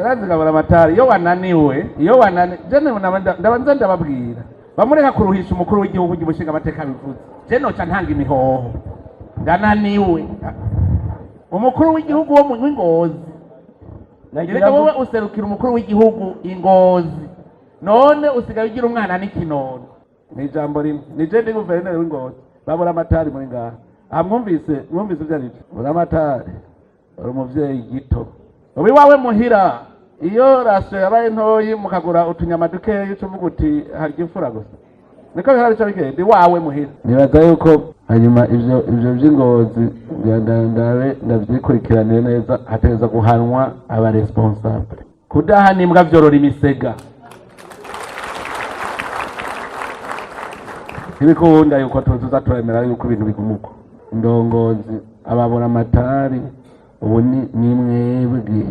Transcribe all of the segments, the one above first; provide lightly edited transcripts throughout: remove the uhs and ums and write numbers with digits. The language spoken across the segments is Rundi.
razigabura amatari iyo wananiwe ndabanza ndababwira bamureka kuruhisha umukuru w'igihugu cy'umushinga amateka bivuze je noca ntanga imihoho ndananiwe umukuru w'igihugu wo mu Ngozi nagira wowe userukira umukuru w'igihugu Ingozi none usigaye ugira umwana n'ikinono ni jambo rimwe ni je ndi guverineri w'Ingozi babura amatari muri ngaha mwumvise ibyo ari bura amatari uri umuvyeyi gito ubi wawe muhira iyo rasiyo yabaye ntoyi mukagura utunyama dukeyi ucuvuga uti harya imfura gusa niko bihari cyo bigende wawe muhira nibaza yuko hanyuma ivyo vy'Ingozi ndavyikurikiraniye neza hategerezwa guhanwa aba responsable kudahana imbwa vyorora imisega ntibikunda yuko tuza turemera yuko ibintu bigumuko indongozi ababura amatari ubu ni mwebwe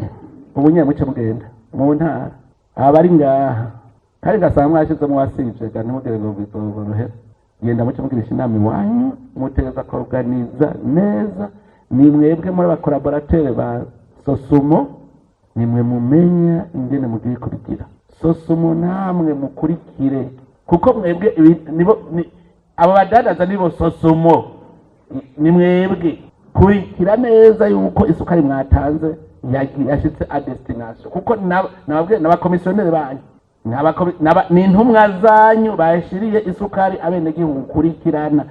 ubu nyamuce mugenda mu ntara abari ngaha kandi gasanga mwashizemo wasivye kandi mugere ngo bizorohera genda muce mugirisha inama iwanyu mutegeza kuorganiza neza ni mwebwe muri abakolaborateri ba Sosumo ni mwe mumenya ingene mugiye kubigira Sosumo namwe mukurikire kuko mwebwe nibo abo badadaza nibo Sosumo ni mwebwe kurikira neza yuko isukari mwatanze yashitse a destination kuko nababwiye n'abakomisiyoneri banyu ni intumwa zanyu bashiriye isukari abenegihugu kurikirana